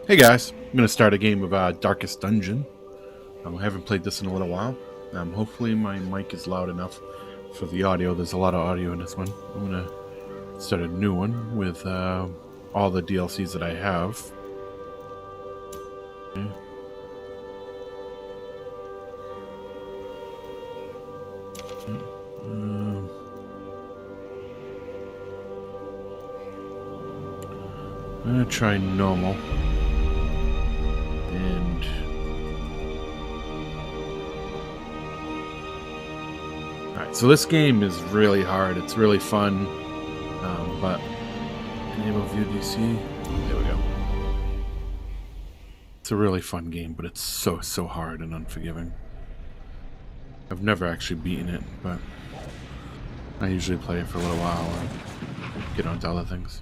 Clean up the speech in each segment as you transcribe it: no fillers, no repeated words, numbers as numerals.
Hey guys, I'm going to start a game of Darkest Dungeon. I haven't played this in a little while. Hopefully my mic is loud enough for the audio. There's a lot of audio in this one. I'm going to start a new one with all the DLCs that I have. Okay. I'm going to try normal. And alright, so this game is really hard. It's really fun, but enable view DC. There we go. It's a really fun game, but it's so hard and unforgiving. I've never actually beaten it, but I usually play it for a little while and get on to other things.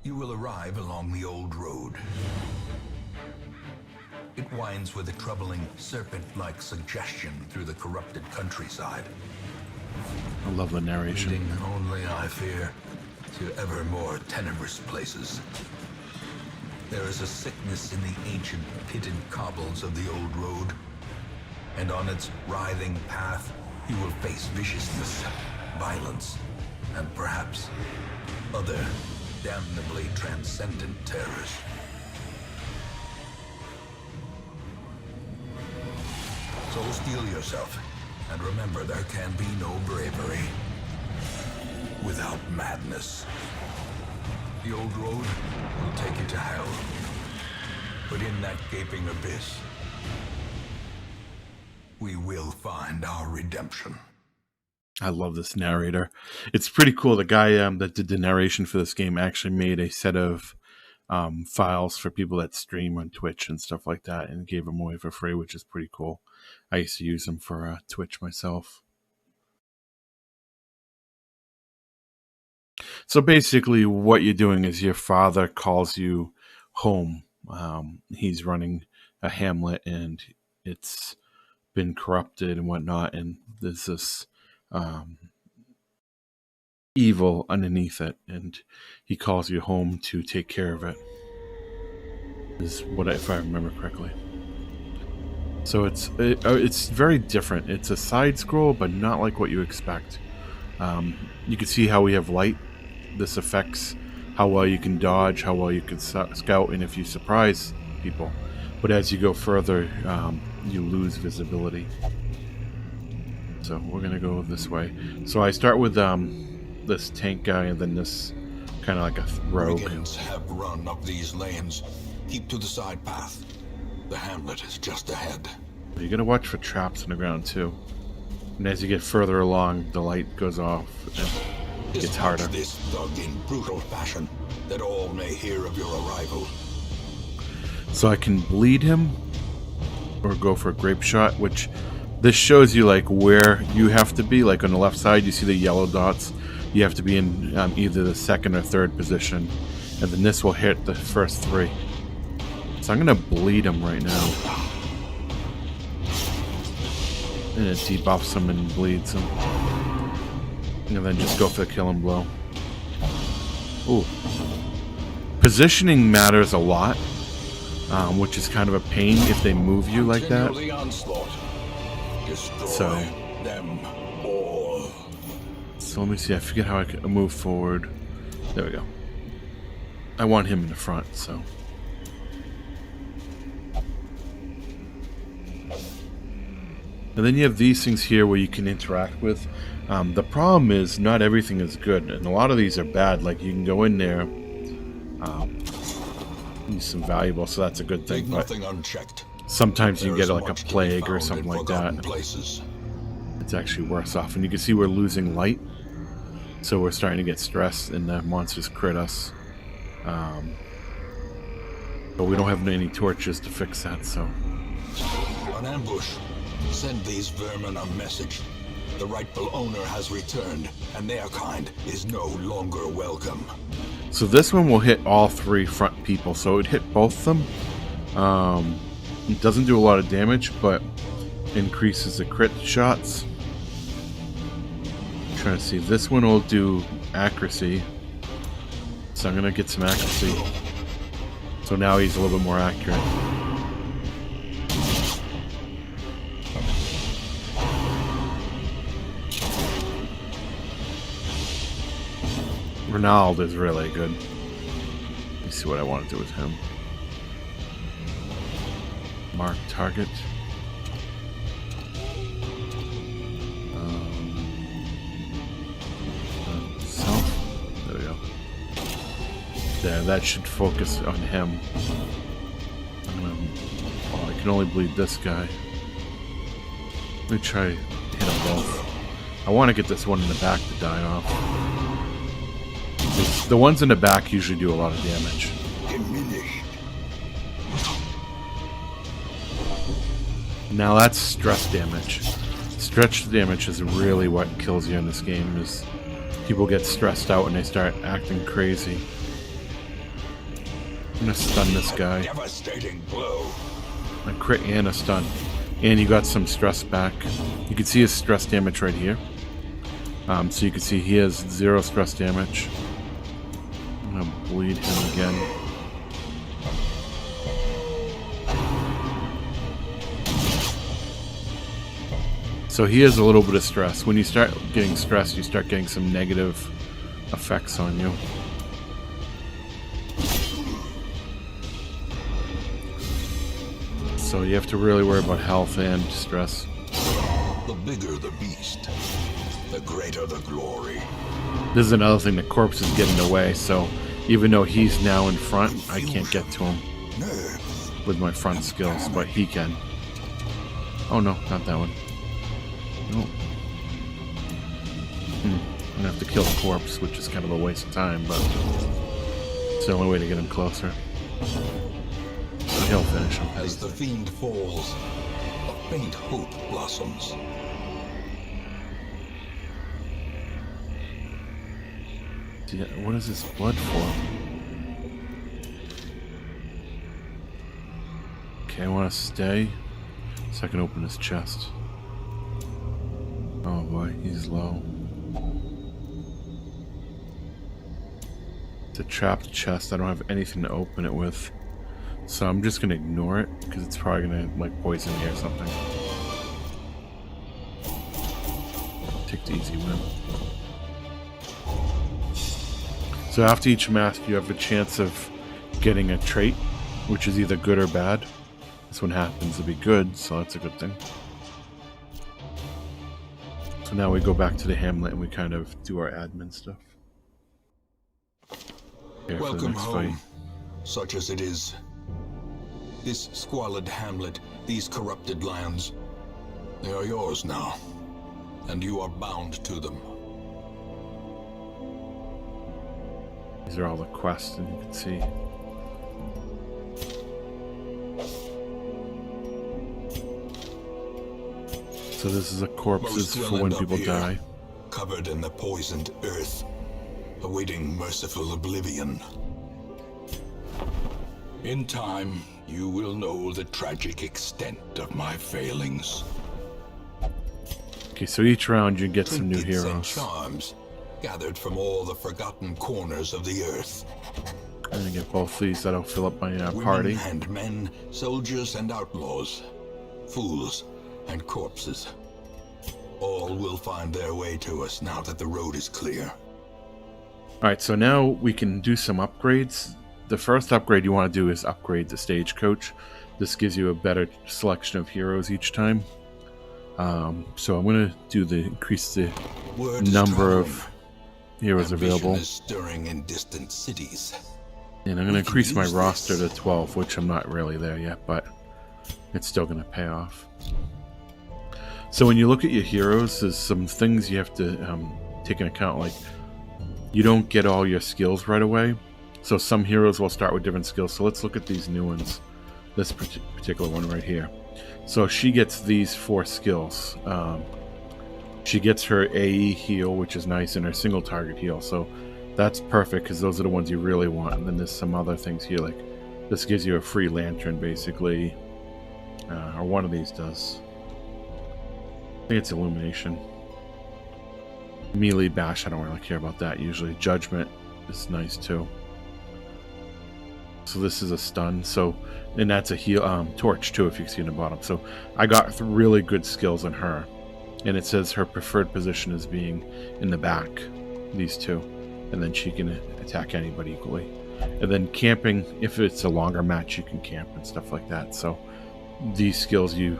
You will arrive along the old road. It winds with a troubling serpent-like suggestion through the corrupted countryside. I love the narration. Leading only, I fear, to ever more tenebrous places. There is a sickness in the ancient pitted cobbles of the old road, and on its writhing path you will face viciousness, violence, and perhaps other damnably transcendent terrors. So steel yourself, and remember there can be no bravery without madness. The old road will take you to hell, but in that gaping abyss, we will find our redemption. I love this narrator. It's pretty cool. The guy that did the narration for this game actually made a set of files for people that stream on Twitch and stuff like that and gave them away for free, which is pretty cool. I used to use them for Twitch myself. So basically what you're doing is your father calls you home. He's running a hamlet and it's been corrupted and whatnot, and there's this evil underneath it, and he calls you home to take care of it. Is what if I remember correctly. So it's very different. It's a side scroll, but not like what you expect. You can see how we have light. This affects how well you can dodge, how well you can scout, and if you surprise people. But as you go further, you lose visibility. So we're gonna go this way. So I start with this tank guy, and then this kind of like a rogue. Brigands have run up these lanes. Keep to the side path. The hamlet is just ahead. You gotta watch for traps on the ground too. And as you get further along, the light goes off and it gets harder. This thug in brutal fashion, that all may hear of your arrival. So I can bleed him or go for a grape shot, which this shows you like where you have to be. Like on the left side, you see the yellow dots. You have to be in either the second or third position, and then this will hit the first three. So I'm gonna bleed him right now. And it debuffs him and bleeds him. And then just go for the killing blow. Ooh. Positioning matters a lot, which is kind of a pain if they move you like that. So let me see, I forget how I can move forward. There we go. I want him in the front, so. And then you have these things here where you can interact with. The problem is not everything is good, and a lot of these are bad. Like you can go in there, use some valuable, so that's a good thing. But unchecked. Sometimes you get like a plague or something like that. Places. It's actually worse off, and you can see we're losing light, so we're starting to get stressed, and the monsters crit us. But we don't have any torches to fix that, so. An ambush. Send these vermin a message. The rightful owner has returned, and their kind is no longer welcome. So this one will hit all three front people, so it would hit both of them. It doesn't do a lot of damage, but increases the crit shots. I'm trying to see, this one will do accuracy. So I'm gonna get some accuracy. So now he's a little bit more accurate. Ronald is really good. Let me see what I want to do with him. Mark target. Self. There we go. There, that should focus on him. Oh, I can only bleed this guy. Let me try hit them both. I want to get this one in the back to die off. The ones in the back usually do a lot of damage. Diminished. Now that's stress damage. Stress damage is really what kills you in this game. Is people get stressed out and they start acting crazy. I'm gonna stun this guy. Devastating blow. A crit and a stun, and you got some stress back. You can see his stress damage right here. So you can see he has 0 stress damage. I'm gonna bleed him again. So he has a little bit of stress. When you start getting stressed, you start getting some negative effects on you. So you have to really worry about health and stress. The bigger the beast, the greater the glory. This is another thing, the corpse is getting away, so even though he's now in front, I can't get to him with my front skills, but he can. Oh no, not that one. No. I'm gonna have to kill the corpse, which is kind of a waste of time, but it's the only way to get him closer. So he'll finish him. As the fiend falls, a faint hope blossoms. What is this blood for? Okay, I want to stay so I can open his chest. Oh boy, he's low. It's a trapped chest. I don't have anything to open it with. So I'm just going to ignore it because it's probably going to like poison me or something. Take the easy win. So after each mask, you have a chance of getting a trait, which is either good or bad. This one happens to be good, so that's a good thing. So now we go back to the hamlet and we kind of do our admin stuff. Here for the next fight. Such as it is. This squalid hamlet, these corrupted lands, they are yours now, and you are bound to them. These are all the quests, and you can see. So this is a corpses for when people die. Covered in the poisoned earth, awaiting merciful oblivion. In time, you will know the tragic extent of my failings. Okay, so each round you get some new Trinkets and heroes. charms gathered from all the forgotten corners of the earth. I'm gonna get both these. That'll fill up my Women party. and men, soldiers and outlaws, fools and corpses. All will find their way to us now that the road is clear. Alright, so now we can do some upgrades. The first upgrade you want to do is upgrade the stagecoach. This gives you a better selection of heroes each time. So I'm going to do the increase the Word is number traveling. of heroes Ambition available. is stirring in distant cities. And I'm going to increase my roster to 12, which I'm not really there yet, but it's still going to pay off. So when you look at your heroes, there's some things you have to take into account, like you don't get all your skills right away. So some heroes will start with different skills. So let's look at these new ones. This particular one right here. So she gets these 4 skills. She gets her AE heal, which is nice, and her single target heal. So that's perfect because those are the ones you really want. And then there's some other things here, like this gives you a free lantern, basically. Or one of these does. I think it's illumination. Melee bash, I don't really care about that usually. Judgment is nice too. So this is a stun. So, and that's a heal torch too, if you can see in the bottom. So I got really good skills on her, and it says her preferred position is being in the back. These two, and then she can attack anybody equally. And then camping, if it's a longer match, you can camp and stuff like that. So these skills you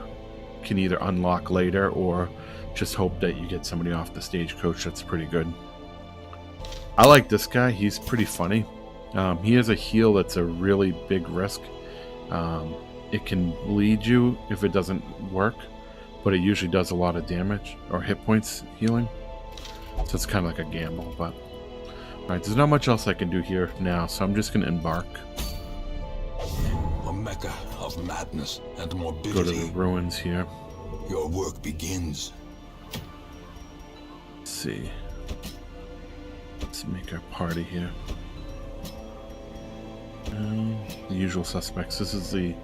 can either unlock later or just hope that you get somebody off the stagecoach that's pretty good. I like this guy. He's pretty funny. He has a heal that's a really big risk. It can bleed you if it doesn't work, but it usually does a lot of damage or hit points healing. So it's kind of like a gamble, but alright, there's not much else I can do here now, so I'm just going to embark. A mecca of madness and morbidity. Go to the ruins here. Your work begins. Let's see. Let's make our party here. The usual suspects. This is the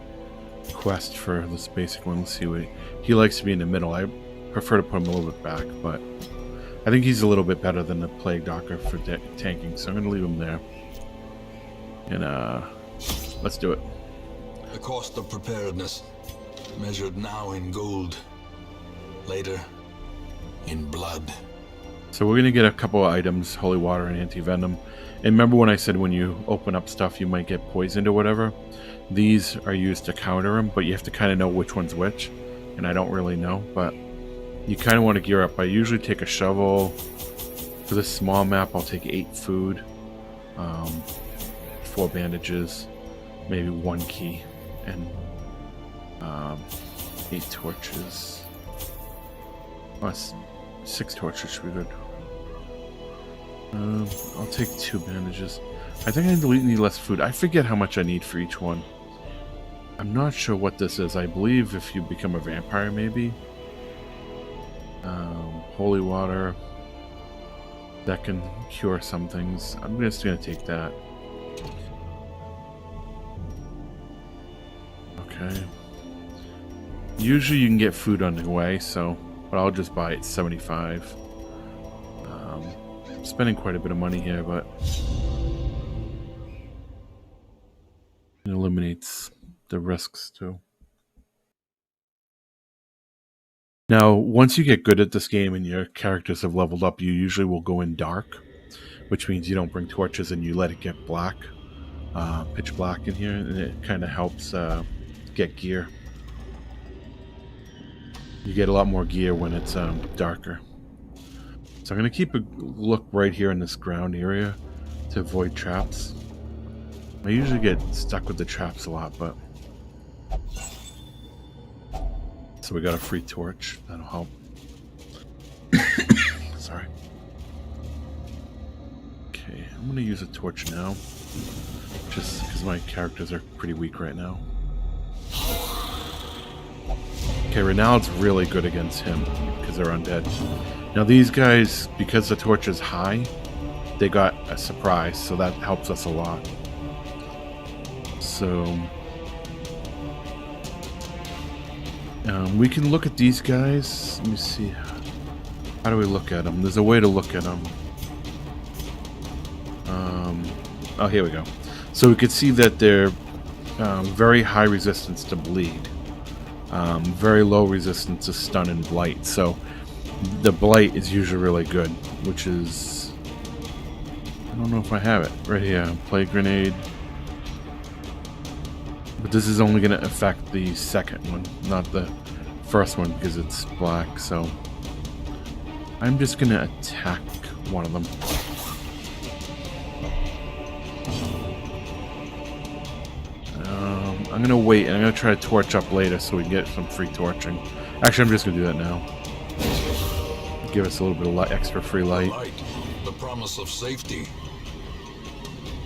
quest for this basic one. Let's see what he likes to be in the middle. I prefer to put him a little bit back, but I think he's a little bit better than the Plague Doctor for tanking, so I'm going to leave him there. And let's do it. The cost of preparedness, measured now in gold, later in blood. So we're going to get a couple of items, holy water and anti-venom. And remember when I said when you open up stuff you might get poisoned or whatever? These are used to counter them, but you have to kind of know which one's which. And I don't really know, but you kind of want to gear up. I usually take a shovel. For this small map, I'll take 8 food, 4 bandages, maybe 1 key, and 8 torches. 6 torches should be good. I'll take 2 bandages. I think I need less food. I forget how much I need for each one. I'm not sure what this is. I believe if you become a vampire, maybe. Holy water. That can cure some things. I'm just going to take that. Okay. Usually you can get food on the way, so... But I'll just buy it 75. Spending quite a bit of money here, but... It eliminates the risks, too. Now, once you get good at this game and your characters have leveled up, you usually will go in dark, which means you don't bring torches and you let it get black, pitch black in here, and it kind of helps get gear. You get a lot more gear when it's darker. So I'm going to keep a look right here in this ground area to avoid traps. I usually get stuck with the traps a lot, but... So we got a free torch. That'll help. Sorry. Okay, I'm going to use a torch now. Just because my characters are pretty weak right now. Okay, Ronald's really good against him because they're undead. Now these guys, because the torch is high, they got a surprise, so that helps us a lot. So... we can look at these guys. Let me see. How do we look at them? There's a way to look at them. Oh, here we go. So we can see that they're very high resistance to bleed. Very low resistance to stun and blight. So the blight is usually really good, which is... I don't know if I have it. Right here. Plague grenade. But this is only going to affect the second one, not the first one, because it's black, so... I'm just going to attack one of them. I'm going to wait, and I'm going to try to torch up later so we can get some free torching. Actually, I'm just going to do that now. Give us a little bit of extra free light. The promise of safety.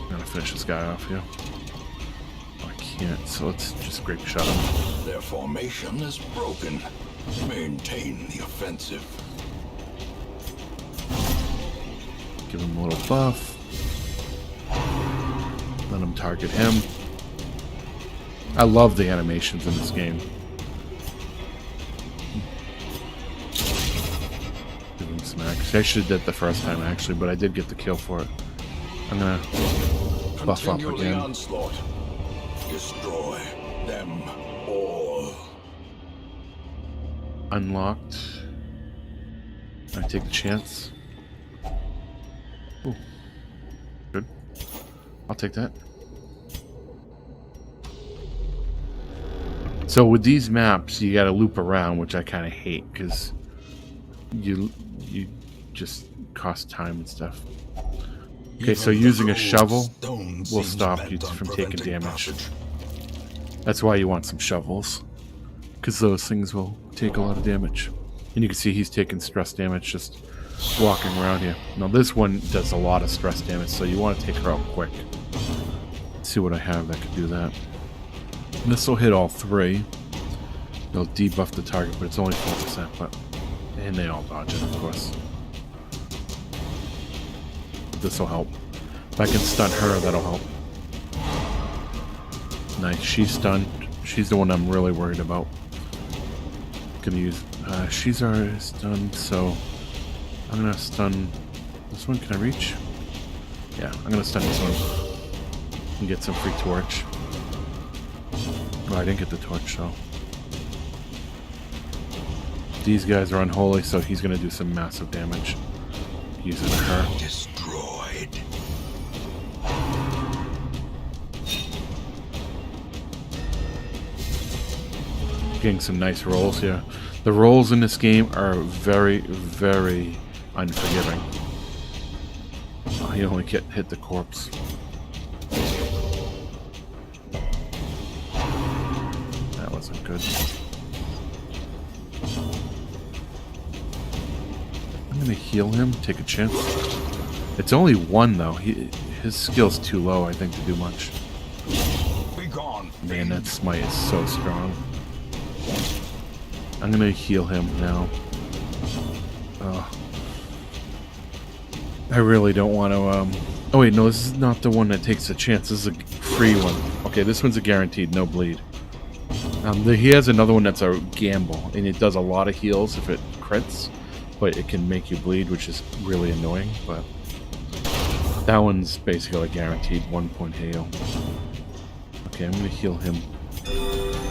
I'm going to finish this guy off here. Yeah, so let's just grape shot him. Their formation is broken. Maintain the offensive. Give him a little buff. Let him target him. I love the animations in this game. Give him some action. I should have did the first time actually, but I did get the kill for it. I'm gonna buff up again. Onslaught. Destroy them all. Unlocked. I take the chance. Ooh. Good. I'll take that. So with these maps, you gotta loop around, which I kind of hate, because you just cost time and stuff. Okay, so using a shovel will stop you from taking damage. That's why you want some shovels, because those things will take a lot of damage. And you can see he's taking stress damage just walking around here. Now this one does a lot of stress damage, so you want to take her out quick. Let's see what I have that could do that. This will hit all three. It'll debuff the target, but it's only 4%. But and they all dodge it, of course. This will help. If I can stun her, that'll help. Nice, she's stunned. She's the one I'm really worried about. Gonna use. She's already stunned, so I'm gonna stun this one. Can I reach? Yeah, I'm gonna stun this one and get some free torch. Oh, I didn't get the torch, so. These guys are unholy, so he's gonna do some massive damage using her. Destroyed. Getting some nice rolls here. The rolls in this game are very, very unforgiving. Oh, he only hit the corpse. That wasn't good. I'm gonna heal him, take a chance. It's only one though. His skill's too low, I think, to do much. Be gone. Man, that smite is so strong. I'm gonna heal him now. Oh. I really don't want to, Oh wait, no, this is not the one that takes a chance. This is a free one. Okay, this one's a guaranteed, no bleed. He has another one that's a gamble, and it does a lot of heals if it crits, but it can make you bleed, which is really annoying, but that one's basically a guaranteed 1-point heal. Okay, I'm gonna heal him.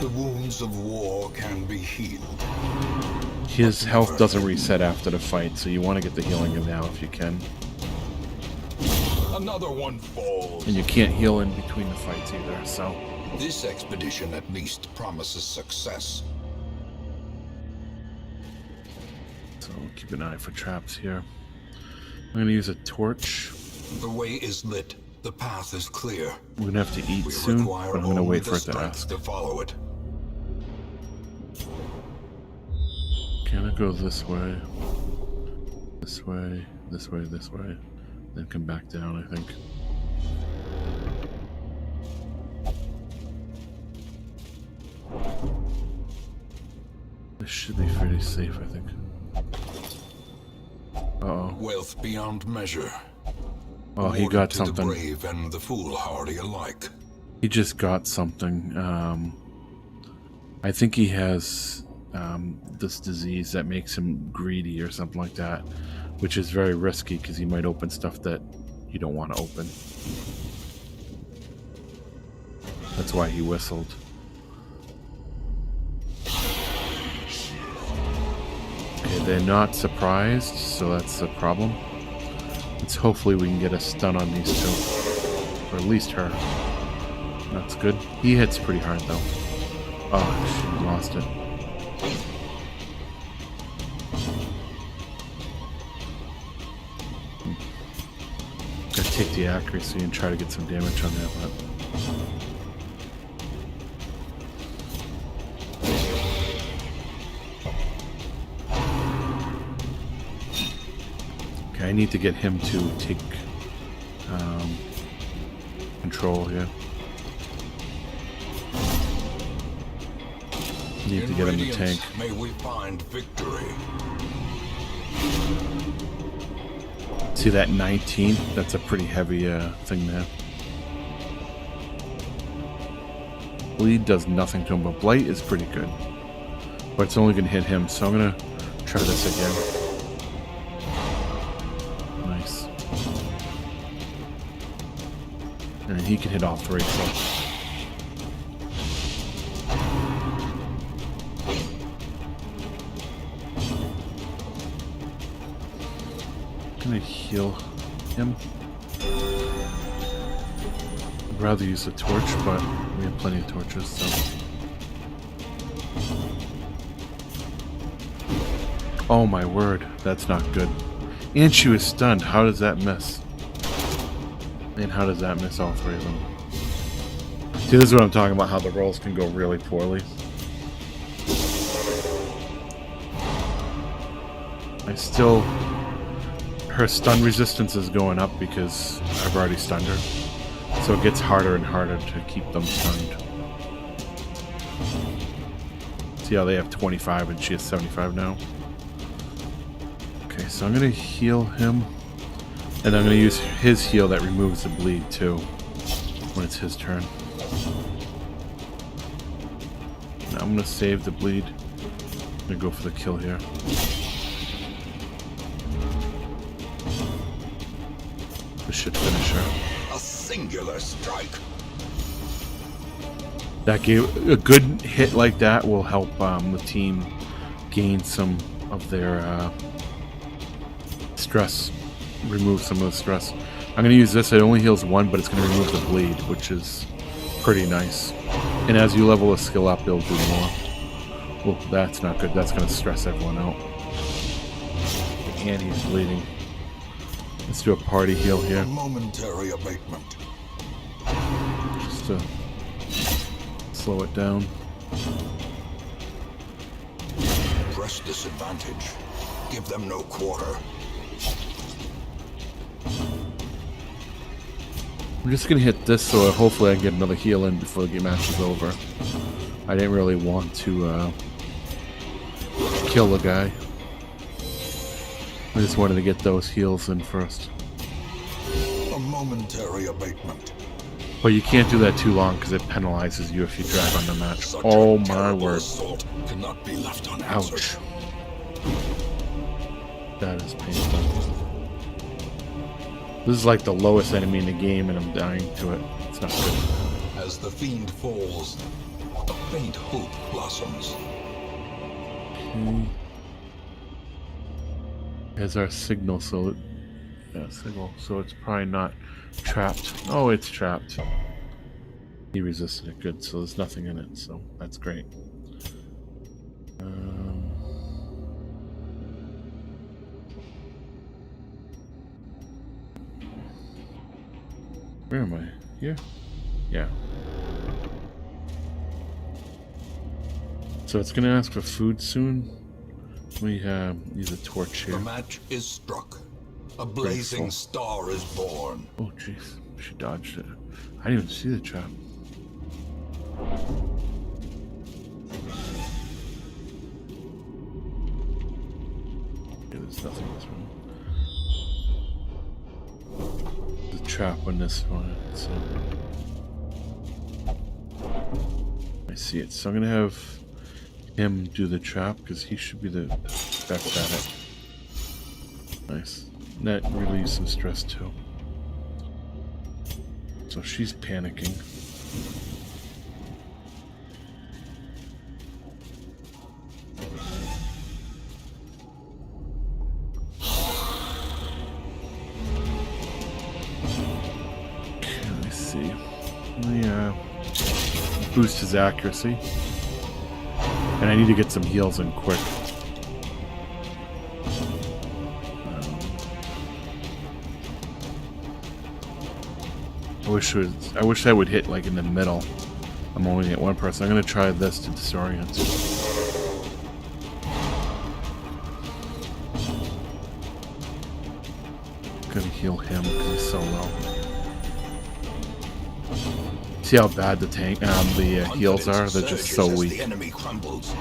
The wounds of war can be healed. His health doesn't reset after the fight, so you want to get the healing in now if you can. Another one falls. And you can't heal in between the fights either, so. This expedition at least promises success. So keep an eye for traps here. I'm going to use a torch. The way is lit. The path is clear. We're going to have to eat We soon, require but I'm going to only wait the for it to strength ask. to follow it. Can I go this way? This way, this way, this way. Then come back down, I think. This should be pretty safe, I think. Uh-oh. Wealth beyond measure. Oh, he got To the something. brave and the foolhardy alike. He just got something. I think he has this disease that makes him greedy or something like that, which is very risky because he might open stuff that you don't want to open. That's why he whistled. Okay, they're not surprised, so that's the problem. Let's hopefully we can get a stun on these two. Or at least her. That's good. He hits pretty hard though. Oh, she lost it. Gotta take the accuracy and try to get some damage on that, but... Okay, I need to get him to take control here. Need to get him to tank. May we find victory. See that 19? That's a pretty heavy thing there. Bleed does nothing to him, but Blight is pretty good. But it's only going to hit him, so I'm going to try this again. Nice. And he can hit all three, so... heal him. I'd rather use a torch, but we have plenty of torches, so. Oh my word, that's not good. And she was stunned. How does that miss? And how does that miss all three of them? See, this is what I'm talking about, how the rolls can go really poorly. Her stun resistance is going up because I've already stunned her. So it gets harder and harder to keep them stunned. See how they have 25 and she has 75 now? Okay, so I'm going to heal him. And I'm going to use his heal that removes the bleed too, when it's his turn. Now I'm going to save the bleed. I'm going to go for the kill here. This should finish her. A singular strike. That gave a good hit like that will help the team gain some of their stress, remove some of the stress. I'm going to use this. It only heals one, but it's going to remove the bleed, which is pretty nice. And as you level a skill up, it'll do more. Well, that's not good. That's going to stress everyone out. And he's bleeding. Let's do a party heal here. A momentary abatement. Just to slow it down. Press disadvantage. Give them no quarter. I'm just gonna hit this so hopefully I can get another heal in before the match is over. I didn't really want to kill the guy. I just wanted to get those heals in first. A momentary abatement. But you can't do that too long because it penalizes you if you drag on the match. Such Oh a my terrible word. assault cannot be left unanswered. Ouch. That is painful. This is like the lowest enemy in the game and I'm dying to it. It's not good. As the fiend falls, a faint hope blossoms. Here's our signal, so so it's probably not trapped. Oh, it's trapped. He resisted it good, so there's nothing in it, so that's great. Where am I? Here? Yeah. So it's gonna ask for food soon. We use a torch here. The match is struck. A blazing Grateful. star is born. Oh jeez, she dodged it. I didn't even see the trap. Okay, there's nothing in this one. The trap on this one. So I see it. So I'm gonna have him do the trap because he should be the best at it. Nice. That relieves some stress too. So she's panicking. Okay, let me see. Let me boost his accuracy. And I need to get some heals in quick. I wish I would hit like in the middle. I'm only at one person. I'm gonna try this to disorient. Gonna heal him because he's so low. See how bad the heals are? They're just so weak. The enemy crumbles.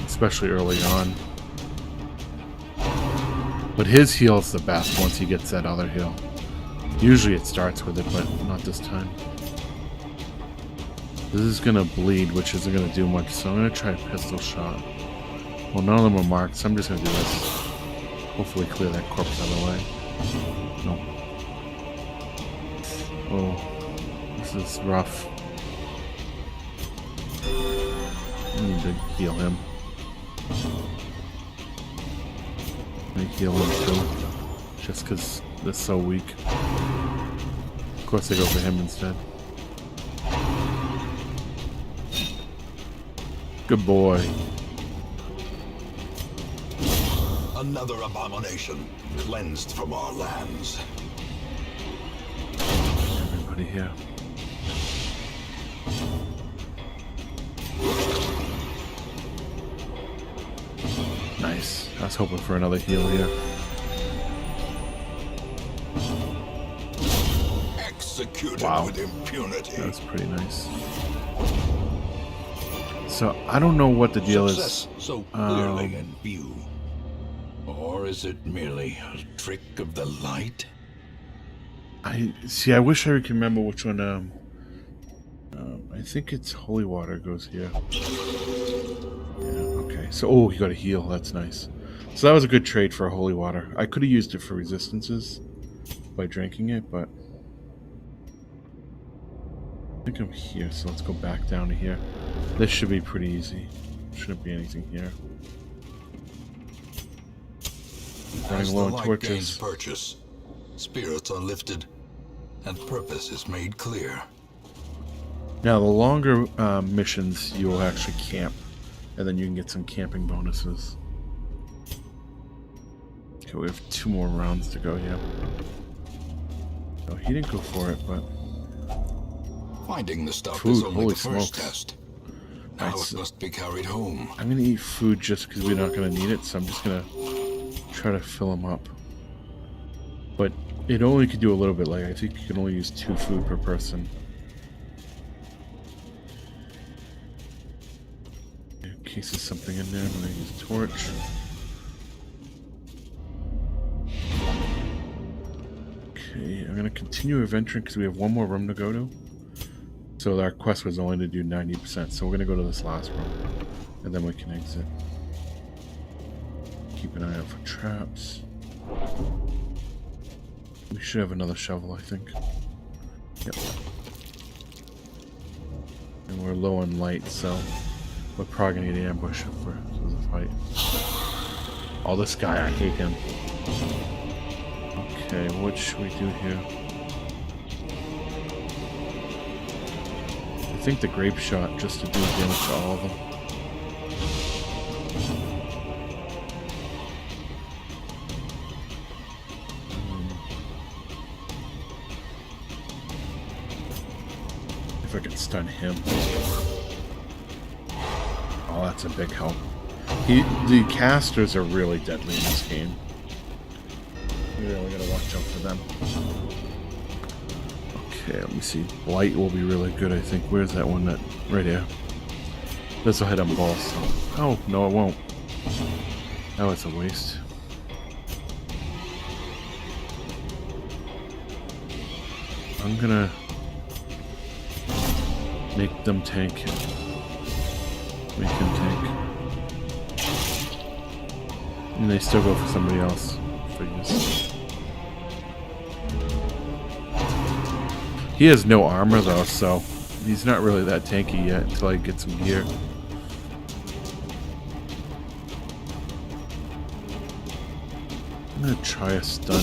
Especially early on. But his heal's the best once he gets that other heal. Usually it starts with it, but not this time. This is gonna bleed, which isn't gonna do much, so I'm gonna try a pistol shot. Well, none of them are marked, so I'm just gonna do this. Hopefully clear that corpse out of the way. Nope. Oh, this is rough. I need to heal him. I heal him too. just because they're so weak. Of course they go for him instead. Good boy. Another abomination cleansed from our lands. Everybody here. Nice. I was hoping for another heal here. Executed Wow. with impunity. That's pretty nice. So I don't know what the deal Success is. so clearly in view. Or is it merely a trick of the light? I see. I wish I could remember which one. I think it's holy water goes here. Yeah. Okay. So he got a heal. That's nice. So that was a good trade for holy water. I could have used it for resistances by drinking it, but I think I'm here. So let's go back down to here. This should be pretty easy. Shouldn't be anything here. Running As the low on light torches. gains purchase, spirits are lifted, and purpose is made clear. Now, the longer missions, you will actually camp, and then you can get some camping bonuses. Okay, we have 2 more rounds to go here. Oh, he didn't go for it, but Finding the stuff Food, is only holy the first smokes. test. Now Nice. it must be carried home. I'm gonna eat food just because we're not gonna need it, so I'm just gonna try to fill them up. But it only could do a little bit. Like I think you can only use 2 food per person. In case there's something in there, I'm gonna use a torch. Okay, I'm gonna continue adventuring because we have 1 more room to go to. So our quest was only to do 90%, so we're gonna go to this last room, and then we can exit. Keep an eye out for traps. We should have another shovel, I think. Yep. And we're low on light, so we're probably gonna need an ambush for the fight. Oh, this guy, I hate him. Okay, what should we do here? I think the grape shot just to do damage to all of them. If I can stun him. Oh, that's a big help. The casters are really deadly in this game. We really gotta watch out for them. Okay, let me see. Blight will be really good, I think. Where's that one? That right here. This will hit them both. So. Oh no, it won't. That was a waste. I'm gonna make them tank. Make him tank. And they still go for somebody else. Figures. He has no armor though, so he's not really that tanky yet until I get some gear. I'm gonna try a stun.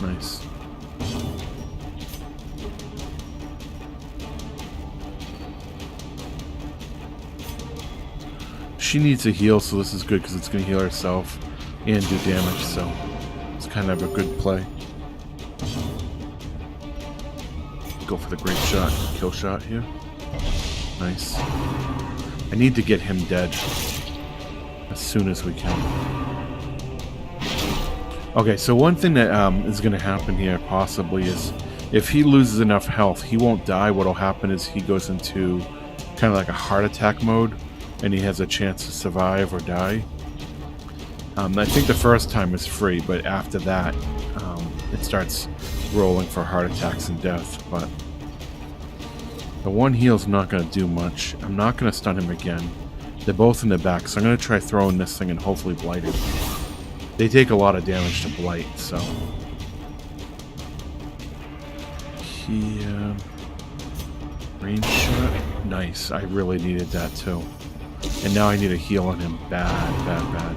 Nice. She needs a heal, so this is good because it's going to heal herself and do damage, so it's kind of a good play. Go for the great shot, kill shot here. Nice. I need to get him dead as soon as we can. Okay, so one thing that is going to happen here possibly is if he loses enough health, he won't die. What will happen is he goes into kind of like a heart attack mode, and he has a chance to survive or die. I think the first time is free, but after that, it starts rolling for heart attacks and death. But the one heal's not going to do much. I'm not going to stun him again. They're both in the back, so I'm going to try throwing this thing and hopefully blight it. They take a lot of damage to blight, so... He, range shot? Nice, I really needed that too. And now I need a heal on him. Bad, bad, bad.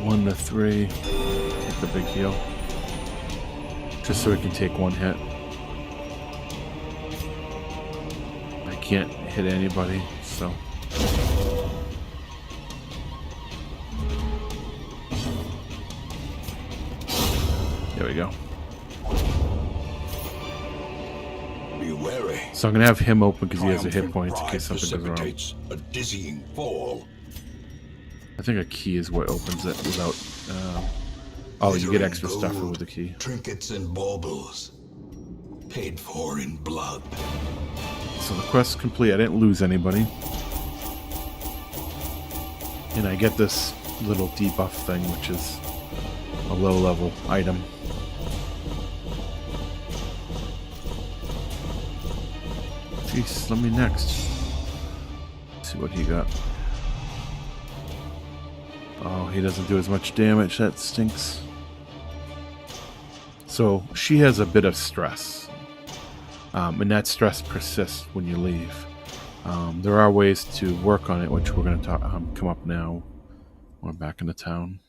1 to 3. Take the big heal. Just so he can take one hit. I can't hit anybody, so. There we go. Be wary. So I'm gonna have him open because he has a hit point in Triumphant case pride something goes wrong. precipitates a dizzying fall. I think a key is what opens it without. Oh, you get extra stuff with the key. Trinkets and baubles. Paid for in blood. So the quest's complete. I didn't lose anybody. And I get this little debuff thing, which is a low-level item. Jeez, let me next. Let's see what he got. Oh, he doesn't do as much damage. That stinks. So she has a bit of stress. And that stress persists when you leave. There are ways to work on it, which we're going to come up now. We're back in the town.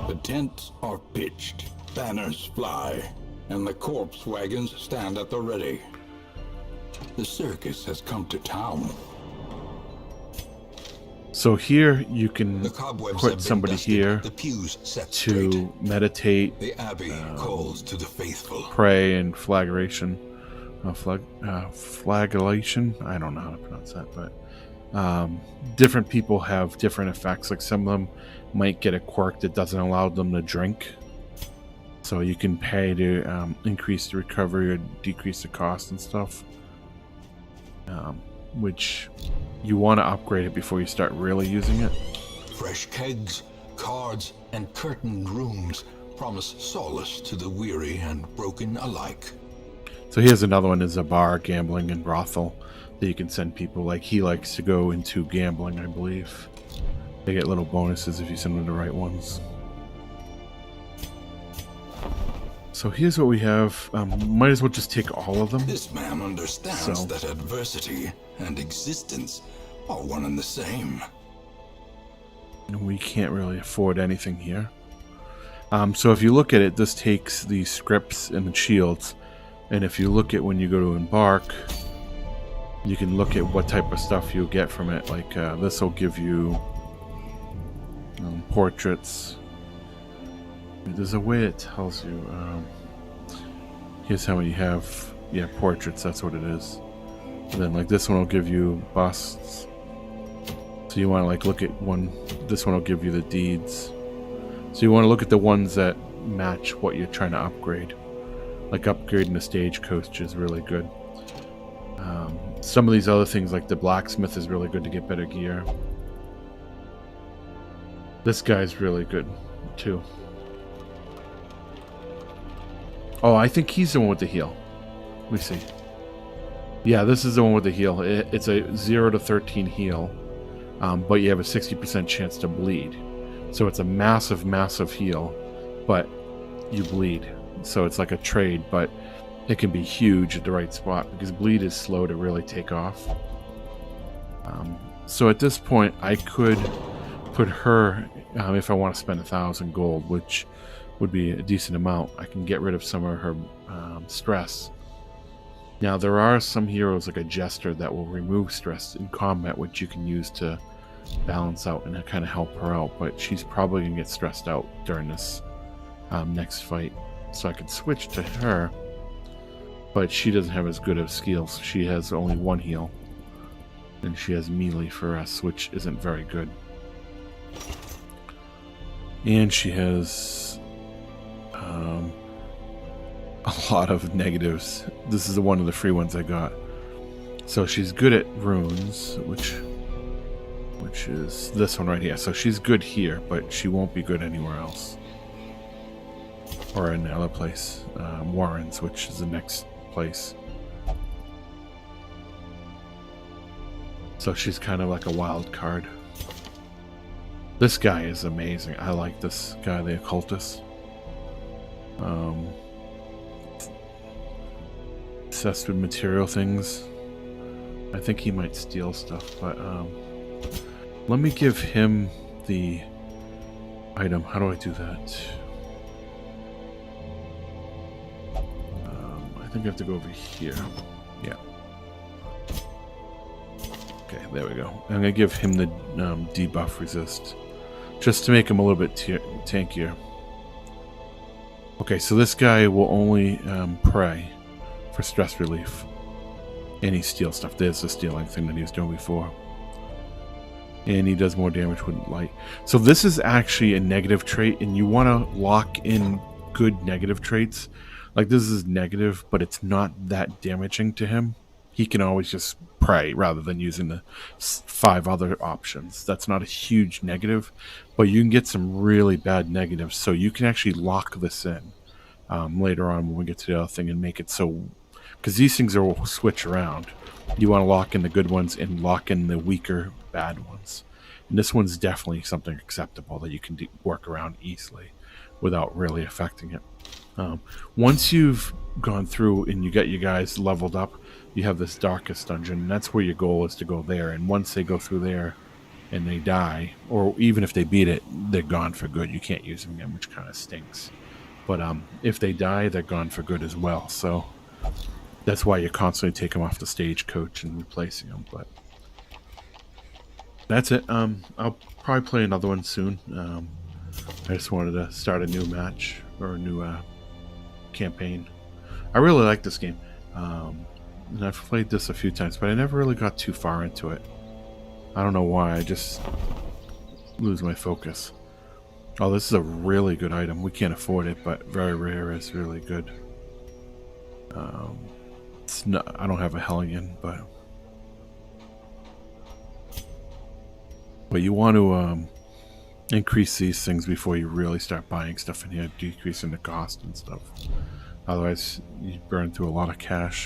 The tents are pitched, banners fly, and the corpse wagons stand at the ready. The circus has come to town. So here you can The cobwebs have put been somebody dusted, here the pews set straight. to meditate, The abbey calls to the faithful. pray, and flagellation. Flagellation? I don't know how to pronounce that, but different people have different effects. Like some of them might get a quirk that doesn't allow them to drink. So you can pay to increase the recovery or decrease the cost and stuff. Which you want to upgrade it before you start really using it. Fresh kegs, cards, and curtained rooms promise solace to the weary and broken alike. So here's another one, is a bar, gambling, and brothel that you can send people. Like he likes to go into gambling, I believe. They get little bonuses if you send them the right ones. So here's what we have. Might as well just take all of them. This man understands So. that adversity and existence are one and the same. We can't really afford anything here. So if you look at it, this takes the scripts and the shields. And if you look at when you go to embark, you can look at what type of stuff you'll get from it. Like this will give you portraits. There's a way it tells you. Here's how many you have. Yeah, portraits, that's what it is. And then like this one will give you busts. So you want to like look at one. This one will give you the deeds. So you want to look at the ones that match what you're trying to upgrade. Like upgrading the stagecoach is really good. Some of these other things like the blacksmith is really good to get better gear. This guy's really good too. Oh, I think he's the one with the heal. Let me see. Yeah, this is the one with the heal. It's a 0 to 13 heal, but you have a 60% chance to bleed. So it's a massive, massive heal, but you bleed. So it's like a trade, but it can be huge at the right spot because bleed is slow to really take off. So at this point, I could put her, if I want to spend 1,000 gold, which would be a decent amount. I can get rid of some of her stress. Now there are some heroes like a jester that will remove stress in combat, which you can use to balance out and kind of help her out, but she's probably gonna get stressed out during this next fight. So I could switch to her, but she doesn't have as good of skills. She has only one heal, and she has melee for us, which isn't very good. And she has a lot of negatives. This is one of the free ones I got. So she's good at runes, which is this one right here. So she's good here, but she won't be good anywhere else. Or in another place. Warrens, which is the next place. So she's kind of like a wild card. This guy is amazing. I like this guy, the occultist. Obsessed with material things. I think he might steal stuff, but let me give him the Item. How do I do that? I think I have to go over here. Yeah. Okay, there we go. I'm gonna give him the debuff resist, just to make him a little bit tankier. Okay, so this guy will only pray for stress relief. Any steel stuff. There's the stealing thing that he was doing before. And he does more damage with light. So this is actually a negative trait, and you want to lock in good negative traits. Like, this is negative, but it's not that damaging to him. He can always just pray rather than using the 5 other options. That's not a huge negative, but you can get some really bad negatives. So you can actually lock this in later on when we get to the other thing and make it so... Because these things will switch around. You want to lock in the good ones and lock in the weaker bad ones. And this one's definitely something acceptable that you can work around easily without really affecting it. Once you've gone through and you get you guys leveled up, you have this darkest dungeon, and that's where your goal is to go there. And once they go through there and they die, or even if they beat it, they're gone for good. You can't use them again, which kind of stinks. But if they die, they're gone for good as well. So that's why you constantly take them off the stagecoach and replacing them. But that's it. I'll probably play another one soon. I just wanted to start a new match or a new campaign. I really like this game. And I've played this a few times, but I never really got too far into it. I don't know why. I just lose my focus. Oh, this is a really good item. We can't afford it, but very rare is really good. It's not, I don't have a Hellion, but you want to increase these things before you really start buying stuff in here, decreasing the cost and stuff. Otherwise, you burn through a lot of cash.